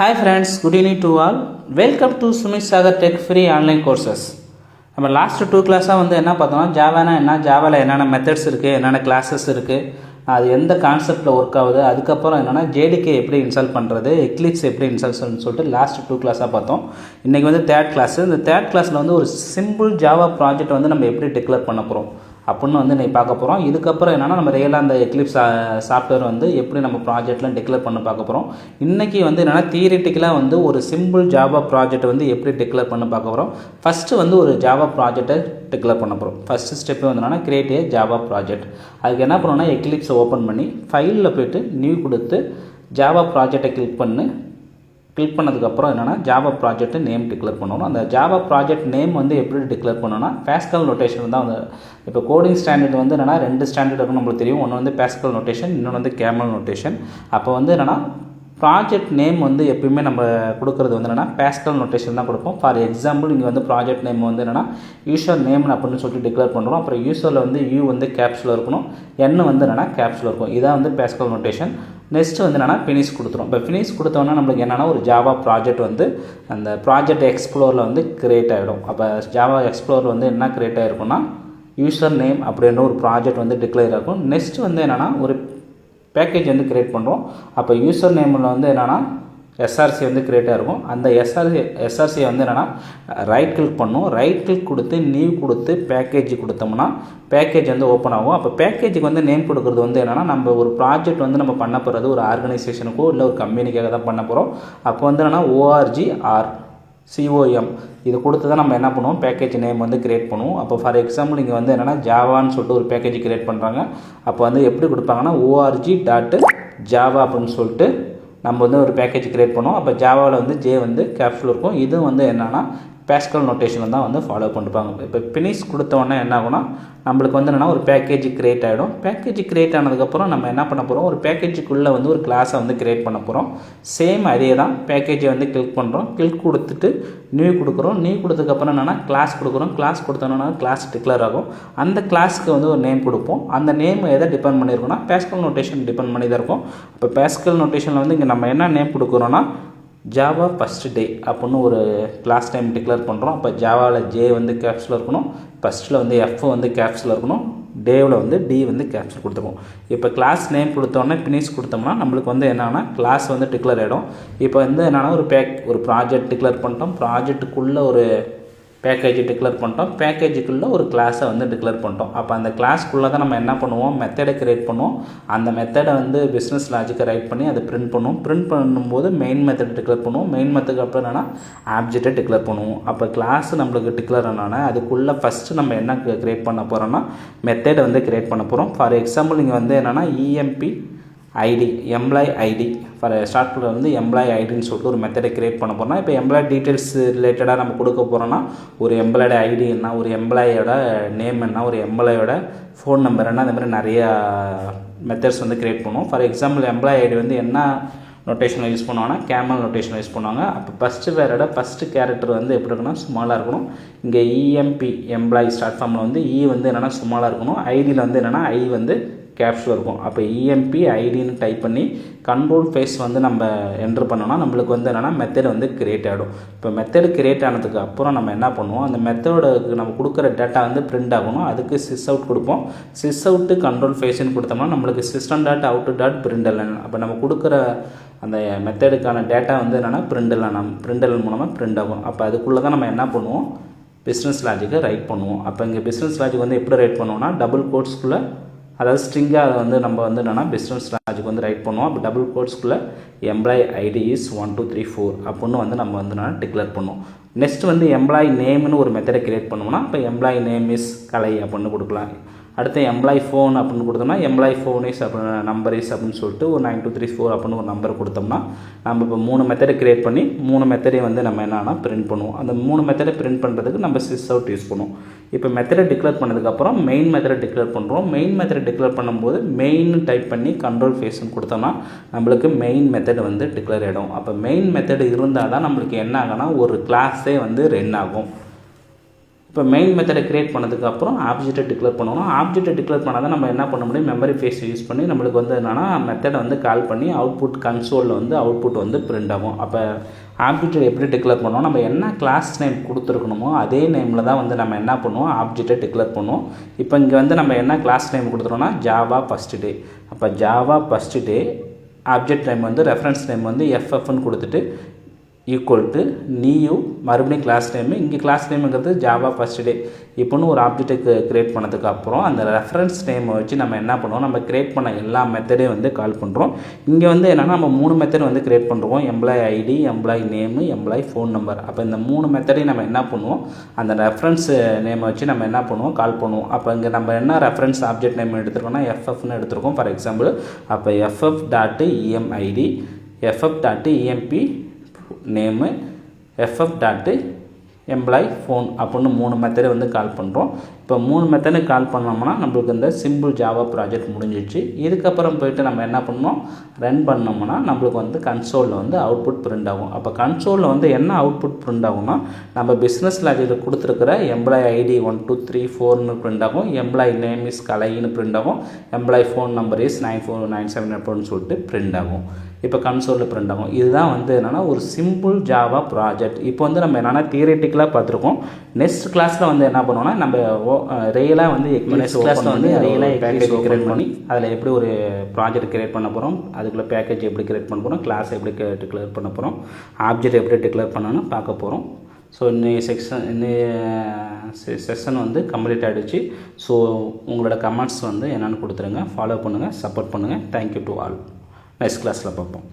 Hi friends, good evening to all. Welcome to Sumit Sagar Tech Free Online Courses. நம்ம last 2 கிளாஸாக வந்து என்ன பார்த்தோம்னா ஜாவானா என்ன, ஜாவாவில் என்னென்ன மெத்தட்ஸ் இருக்குது, என்னென்ன கிளாஸஸ் இருக்குது, அது எந்த கான்செப்டில் ஒர்க் ஆகுது, அதுக்கப்புறம் என்னென்னா ஜேடிகே எப்படி இன்ஸ்டால் பண்ணுறது, எக்லிப்ஸ் எப்படி இன்ஸ்டால் சொல்லிட்டு லாஸ்ட் 2 கிளாஸாக பார்த்தோம். இன்றைக்கி வந்து தேர்ட் கிளாஸு. இந்த தேர்ட் கிளாஸில் வந்து ஒரு சிம்பிள் ஜாவா ப்ராஜெக்ட் வந்து நம்ம எப்படி டிக்ளேர் பண்ண போகிறோம் அப்படின்னு வந்து நீங்கள் பார்க்க போகிறோம். இதுக்கப்புறம் என்னென்னா நம்ம ரியலாக அந்த எக்லிப்ஸ் சாஃப்ட்வேர் வந்து எப்படி நம்ம ப்ராஜெக்ட்லாம் டிக்ளேர் பண்ண பார்க்க போகிறோம். இன்றைக்கி வந்து என்னென்னா தியரிட்டிக்கலாக வந்து ஒரு சிம்பிள் ஜாவா ப்ராஜெக்ட் வந்து எப்படி டிக்ளேர் பண்ண பார்க்க போகிறோம். ஃபஸ்ட்டு வந்து ஒரு ஜாவா ப்ராஜெக்டை டிக்ளேர் பண்ண போகிறோம். ஃபஸ்ட்டு ஸ்டெப்பு வந்து என்னென்னா கிரியேட் ஏ ஜாவா ப்ராஜெக்ட். அதுக்கு என்ன பண்ணணும்னா எக்லிப்ஸை ஓப்பன் பண்ணி ஃபைலில் போய்ட்டு நியூ கொடுத்து ஜாவா ப்ராஜெக்டை கிளிக் பண்ணதுக்கப்புறம் என்னென்னா ஜாவா ப்ராஜெக்ட் நேம் டிக்ளேர் பண்ணணும். அந்த ஜாவா ப்ராஜெக்ட் நேம் வந்து எப்படி டிக்ளேர் பண்ணணும்னா பாஸ்கல் நோட்டேஷன் தான். வந்து இப்போ கோடிங் ஸ்டாண்டர்ட் வந்து என்னென்னா 2 ஸ்டாண்டர்ட் இருக்குன்னு நம்மளுக்கு தெரியும். ஒன்று வந்து பாஸ்கல் நோட்டேஷன், இன்னொன்று வந்து கேமல் நோட்டேஷன். அப்போ வந்து என்னென்னா ப்ராஜெக்ட் நேம் வந்து எப்பயுமே நம்ம கொடுக்குறது வந்து என்னென்னா பாஸ்கல் நோட்டேஷன் தான் கொடுப்போம். ஃபார் எக்ஸாம்பிள் இங்கே வந்து ப்ராஜெக்ட் நேம் வந்து என்னென்னா யூசர் நேம் அப்படின்னு சொல்லிட்டு டிக்ளேர் பண்ணுறோம். அப்புறம் யூசரில் வந்து யூ வந்து கேப்ஸில் இருக்கணும், என் வந்து என்னென்னா கேப்ஸில் இருக்கும். இதான் வந்து பாஸ்கல் நோட்டேஷன். நெக்ஸ்ட்டு வந்து என்னென்னா ஃபினிஷ் கொடுத்துரும். இப்போ ஃபினிஷ் கொடுத்தோன்னா நம்மளுக்கு என்னென்னா ஒரு ஜாவா ப்ராஜெக்ட் வந்து அந்த ப்ராஜெக்ட் எக்ஸ்ப்ளோரில் வந்து க்ரியேட் ஆகிடும். அப்போ ஜாவா எக்ஸ்ப்ளோர் வந்து என்ன க்ரியேட் ஆகிருக்குன்னா யூசர் நேம் அப்படின்னு ஒரு ப்ராஜெக்ட் வந்து டிக்ளேர் ஆகும். நெக்ஸ்ட் வந்து என்னென்னா ஒரு பேக்கேஜ் வந்து க்ரியேட் பண்ணுறோம். அப்போ யூசர் நேமில் வந்து என்னென்னா எஸ்ஆர்சி வந்து க்ரியேட் ஆகிருக்கும். அந்த எஸ்ஆர்சியை வந்து என்னென்னா ரைட் கிளிக் பண்ணும். ரைட் கிளிக் கொடுத்து நியூ கொடுத்து பேக்கேஜ் கொடுத்தோம்னா பேக்கேஜ் வந்து ஓப்பன் ஆகும். அப்போ பேக்கேஜுக்கு வந்து நேம் கொடுக்குறது வந்து என்னென்னா நம்ம ஒரு ப்ராஜெக்ட் வந்து நம்ம பண்ண போகிறது ஒரு ஆர்கனைசேஷனுக்கோ இல்லை ஒரு கம்பெனிக்காக தான் பண்ண போகிறோம். அப்போ வந்து என்னென்னா ஓஆர்ஜி ஆர் சிஓஎம் இது கொடுத்து தான் நம்ம என்ன பண்ணுவோம் பேக்கேஜ் நேம் வந்து க்ரியேட் பண்ணுவோம். அப்போ ஃபார் எக்ஸாம்பிள் இங்கே வந்து என்னென்னா ஜாவான்னு சொல்லிட்டு ஒரு பேக்கேஜ் க்ரியேட் பண்ணுறாங்க. அப்போ வந்து எப்படி கொடுப்பாங்கன்னா ஓஆர்ஜி டாட்டு ஜாவா அப்படின்னு சொல்லிட்டு நம்ம வந்து ஒரு பேக்கேஜ் க்ரியேட் பண்ணுவோம். அப்போ ஜாவாவில் வந்து ஜே வந்து கேப்ஸில் இருக்கும். இது வந்து என்னென்னா பாஸ்கல் நோட்டேஷன் தான் வந்து ஃபாலோ பண்ணிப்பாங்க. இப்போ ஃபினிஷ் கொடுத்தோன்னே என்ன ஆகும்னா நம்மளுக்கு வந்து என்னென்னா ஒரு பேக்கேஜ் க்ரியேட் ஆகிடும். பேக்கேஜ் க்ரியேட் ஆனதுக்கப்புறம் நம்ம என்ன பண்ண போகிறோம், ஒரு பேக்கேஜுக்குள்ளே வந்து ஒரு கிளாஸை வந்து க்ரியேட் பண்ண போகிறோம். சேம் அதே தான் பேக்கேஜை வந்து கிளிக் பண்ணுறோம். கிளிக் கொடுத்துட்டு நியூ கொடுக்குறோம். நியூ கொடுத்ததுக்கப்புறம் என்னென்னா கிளாஸ் கொடுக்குறோம். கிளாஸ் கொடுத்தோன்னா கிளாஸ் டிக்ளேர் ஆகும். அந்த கிளாஸுக்கு வந்து ஒரு நேம் கொடுப்போம். அந்த நேம் எதை டிபெண்ட் பண்ணியிருக்கோம்னா பாஸ்கல் நோட்டேஷன் டிபெண்ட் பண்ணி தான் இருக்கும். இப்போ பாஸ்கல் நோட்டேஷனில் வந்து இங்கே நம்ம என்ன நேம் கொடுக்குறோன்னா ஜாவா ஃபஸ்ட் டே அப்படின்னு ஒரு கிளாஸ் டைம் டிக்ளேர் பண்ணுறோம். அப்போ ஜாவாவில் ஜே வந்து கேப்ஸில் இருக்கணும், ஃபஸ்ட்டில் வந்து எஃப் வந்து கேப்ஸில் இருக்கணும், டேவில் வந்து டி வந்து கேப்ஸில் கொடுத்துருக்கோம். இப்போ கிளாஸ் நேம் கொடுத்தோன்னே ஃபினிஷ் கொடுத்தோம்னா நம்மளுக்கு வந்து என்னென்னா கிளாஸ் வந்து டிக்ளேர் ஆகிடும். இப்போ வந்து என்னென்னா ஒரு ப்ராஜெக்ட் டிக்ளேர் பண்ணிட்டோம். ப்ராஜெக்ட்டுக்குள்ளே ஒரு பேக்கேஜ் டிக்ளேர் பண்ணிட்டோம். பேக்கேஜுக்குள்ளே ஒரு கிளாஸை வந்து டிக்ளேர் பண்ணிட்டோம். அப்போ அந்த கிளாஸ்க்குள்ளே தான் நம்ம என்ன பண்ணுவோம் மெத்தடை க்ரியேட் பண்ணுவோம். அந்த மெத்தடை வந்து பிஸ்னஸ் லாஜிக்கை ரைட் பண்ணி அதை பிரிண்ட் பண்ணுவோம். பிரிண்ட் பண்ணும்போது மெயின் மெத்தட் டிக்ளேர் பண்ணுவோம். மெயின் மெத்தடுக்கு அப்புறம் என்னென்னா ஆப்ஜெக்டை டிக்ளேர் பண்ணுவோம். அப்போ கிளாஸ் நம்மளுக்கு டிக்ளேர் ஆனால் அதுக்குள்ளே ஃபஸ்ட்டு நம்ம என்ன க்ரியேட் பண்ண போகிறோம்னா மெத்தடை வந்து க்ரியேட் பண்ண போகிறோம். ஃபார் எக்ஸாம்பிள் இங்கே வந்து என்னென்னா EMP ID employee ID for ஸ்டார்டில் வந்து எம்ப்ளாய் ஐடின்னு சொல்லிட்டு ஒரு மெத்தடை க்ரியேட் பண்ண போகிறோம்னா இப்போ எம்ப்ளாய் டீட்டெயில்ஸ் ரிலேட்டடாக நம்ம கொடுக்க போகிறோம்னா ஒரு எம்ப்ளாயோட ஐடி என்ன, ஒரு எம்ப்ளாயோட நேம் என்ன, ஒரு எம்ப்ளாயோட ஃபோன் நம்பர் என்ன, அந்த மாதிரி நிறையா மெத்தட்ஸ் வந்து க்ரியேட் பண்ணுவோம். ஃபார் எக்ஸாம்பிள் எம்ப்ளாய் ஐடி வந்து என்ன நோட்டேஷனில் யூஸ் பண்ணுவாங்கன்னா கேமல் நோட்டேஷனில் யூஸ் பண்ணுவாங்க. அப்போ ஃபஸ்ட்டு வேரோட ஃபஸ்ட்டு கேரக்டர் வந்து எப்படி இருக்குன்னா ஸ்மாலாக இருக்கணும். இங்கே இஎம்பி எம்ப்ளாயி ஸ்டார்ட் ஃபார்மில் வந்து இ வந்து என்னென்னா ஸ்மாலாக இருக்கணும். ஐடியில் வந்து என்னென்னா ஐ வந்து கேப்ஸில் இருக்கும். அப்போ இஎம்பி ஐடின்னு டைப் பண்ணி கண்ட்ரோல் ஃபேஸ் வந்து நம்ம என்ட்ரு பண்ணோன்னா நம்மளுக்கு வந்து என்னென்னா மெத்தட் வந்து க்ரியேட் ஆகிடும். இப்போ மெத்தட் க்ரியேட் ஆனதுக்கு அப்புறம் நம்ம என்ன பண்ணுவோம், அந்த மெத்தடுக்கு நம்ம கொடுக்குற டேட்டா வந்து பிரிண்ட் ஆகணும். அதுக்கு சிஸ் அவுட் கொடுப்போம். சிஸ் அவுட்டு கண்ட்ரோல் ஃபேஸ்ன்னு கொடுத்தோம்னா நம்மளுக்கு system dot out dot brindle. அப்போ நம்ம கொடுக்குற அந்த மெத்தடுக்கான டேட்டா வந்து என்னென்னா பிரிண்டல் மூலமாக பிரிண்ட் ஆகும். அப்போ அதுக்குள்ளே தான் நம்ம என்ன பண்ணுவோம் பிஸ்னஸ் லாஜிக்கை ரைட் பண்ணுவோம். அப்போ இங்கே பிஸ்னஸ் லாஜிக் வந்து எப்படி ரைட் பண்ணுவோம்னா டபுள் கோட்ஸ்குள்ளே அதாவது ஸ்ட்ரிங்காக அதை வந்து நம்ம வந்து என்னென்னா பிஸ்னஸ் லாஜிக் வந்து ரைட் பண்ணுவோம். அப்போ டபுள் கோட்ஸ்குள்ளே எம்ப்ளாய் ஐடி இஸ் 1 2 3 4 அப்படின்னு வந்து நம்ம வந்து டிக்ளேர் பண்ணுவோம். நெக்ஸ்ட் வந்து எம்ப்ளாய் நேம்னு ஒரு மெத்தடை க்ரியேட் பண்ணுவோம்னா இப்போ எம்ப்ளாய் நேம் இஸ் கலை அப்படின்னு கொடுக்கலாம். அடுத்து எம்ப்ளாய் ஃபோன் அப்படின்னு கொடுத்தோம்னா எம்ப்ளாய் ஃபோன் இஸ் அப்படின்னு நம்பர் இஸ் அப்படின்னு சொல்லிட்டு ஒரு 9 2 3 4 அப்படின்னு ஒரு நம்பர் கொடுத்தோம்னா நம்ம இப்போ 3 மெத்தடை க்ரியேட் பண்ணி 3 மெத்தடை வந்து நம்ம என்னன்னா பிரிண்ட் பண்ணுவோம். அந்த 3 மெத்தடை பிரிண்ட் பண்ணுறதுக்கு நம்ம சிஸ் அவுட் யூஸ் பண்ணுவோம். இப்போ மெத்தடை டிக்ளேர் பண்ணதுக்கப்புறம் மெயின் மெத்தடை டிக்ளேர் பண்ணுறோம். மெயின் மெத்தடை டிக்ளேர் பண்ணும்போது மெயின் டைப் பண்ணி கண்ட்ரோல் ஃபேஸ்ன்னு கொடுத்தோம்னா நம்மளுக்கு மெயின் மெத்தட் வந்து டிக்ளேர் ஆகிடும். அப்போ மெயின் மெத்தட் இருந்தால் தான் நம்மளுக்கு என்ன ஆகும்னா ஒரு கிளாஸே வந்து ரன் ஆகும். இப்போ மெயின் மெத்தடை க்ரியேட் பண்ணதுக்கப்புறம் ஆப்ஜெக்ட்டை டிக்ளேர் பண்ணணும். ஆப்ஜெக்ட்டை டிக்ளேர் பண்ணால் தான் நம்ம என்ன பண்ண முடியும், மெமரி ஃபேஸ் யூஸ் பண்ணி நம்மளுக்கு வந்து என்னென்னா மெத்தடை வந்து கால் பண்ணி அவுட்புட் கன்சோலில் வந்து அவுட்புட் வந்து பிரிண்ட் ஆகும். அப்போ ஆப்ஜெக்ட்டை எப்படி டிக்ளேர் பண்ணுவோம், நம்ம என்ன கிளாஸ் நேம் கொடுத்துருக்கணுமோ அதே நேமில் தான் வந்து நம்ம என்ன பண்ணுவோம், ஆப்ஜெக்ட்டை டிக்ளேர் பண்ணுவோம். இப்போ இங்கே வந்து நம்ம என்ன கிளாஸ் நேம் கொடுத்துருவோம்னா ஜாவா ஃபர்ஸ்ட் டே. அப்போ Java first day object name வந்து ரெஃபரன்ஸ் நேம் வந்து எஃப்எஃப்னு கொடுத்துட்டு ஈக்குவல் டு நியூ மறுபடியும் கிளாஸ் நேமு. இங்கே கிளாஸ் நேமுங்கிறது ஜாவா ஃபர்ஸ்ட் டே. இப்போன்னு ஒரு ஆப்ஜெக்ட்டுக்கு க்ரியேட் பண்ணதுக்கப்புறம் அந்த ரெஃபரன்ஸ் நேமை வச்சு நம்ம என்ன பண்ணுவோம், நம்ம க்ரியேட் பண்ண எல்லா மெத்தடையும் வந்து கால் பண்ணுறோம். இங்கே வந்து என்னென்னா நம்ம 3 மெத்தட் வந்து க்ரியேட் பண்ணுறோம், employee ID, employee name, employee phone number. அப்போ இந்த 3 மெத்தடையும் நம்ம என்ன பண்ணுவோம், அந்த ரெஃபரன்ஸ் நேமை வச்சு நம்ம என்ன பண்ணுவோம், கால் பண்ணுவோம். அப்போ இங்கே நம்ம என்ன ரெஃபரன்ஸ் ஆப்ஜெக்ட் நேம் எடுத்துருக்கோம்னா எஃப்எஃப்னு எடுத்துருக்கோம் ஃபார் எக்ஸாம்பிள். அப்போ FF dot EMID, FF dot EMP name, FF dot employee phone அப்படின்னு 3 மெத்தடை வந்து கால் பண்ணுறோம். இப்போ 3 மெத்தடை கால் பண்ணோம்னா நம்மளுக்கு இந்த சிம்பிள் ஜாவா ப்ராஜெக்ட் முடிஞ்சிச்சு. இதுக்கப்புறம் போய்ட்டு நம்ம என்ன பண்ணோம், ரன் பண்ணோம்னா நம்மளுக்கு வந்து கன்சோலில் வந்து அவுட்புட் பிரிண்ட் ஆகும். அப்போ கன்சோலில் வந்து என்ன அவுட்புட் பிரிண்ட் ஆகும்னா நம்ம பிஸ்னஸ் லாஜிக்கில் கொடுத்துருக்கிற எம்ப்ளாயி ஐடி 1 2 3 4னு பிரிண்ட் ஆகும், எம்ப்ளாயி நேம் இஸ் கலைன்னு பிரிண்ட் ஆகும், எம்ப்ளாயி ஃபோன் நம்பர் இஸ் 9497 அப்படின்னு சொல்லிட்டு பிரிண்ட் ஆகும். இப்போ கன்சோலில் பிரிண்ட் ஆகும். இதுதான் வந்து என்னென்னா ஒரு சிம்பிள் ஜாவா ப்ராஜெக்ட். இப்போ வந்து நம்ம என்னென்னா தியரிட்டிக்கலாக பார்த்துருக்கோம். நெக்ஸ்ட் கிளாஸில் வந்து என்ன பண்ணுவோம்னா நம்ம ரியலாக வந்து கிளாஸில் வந்து ரியலாக பேக்கேஜ் கிரியேட் பண்ணி அதில் எப்படி ஒரு ப்ராஜெக்ட் கிரியேட் பண்ண போகிறோம், அதுக்குள்ளே பேக்கேஜ் எப்படி கிரியேட் பண்ண போகிறோம், கிளாஸ் எப்படி டிக்ளேர் பண்ண போகிறோம், ஆப்ஜெக்ட் எப்படி டிக்ளேர் பண்ணணும்னு பார்க்க போகிறோம். ஸோ இன்னைய செஷன் வந்து கம்ப்ளீட் ஆகிடுச்சு. ஸோ உங்களோட கமெண்ட்ஸ் வந்து என்னென்னு கொடுத்துருங்க, ஃபாலோ பண்ணுங்கள், சப்போர்ட் பண்ணுங்கள். Thank you to all. நெக்ஸ்ட் கிளாஸில் பார்ப்போம்.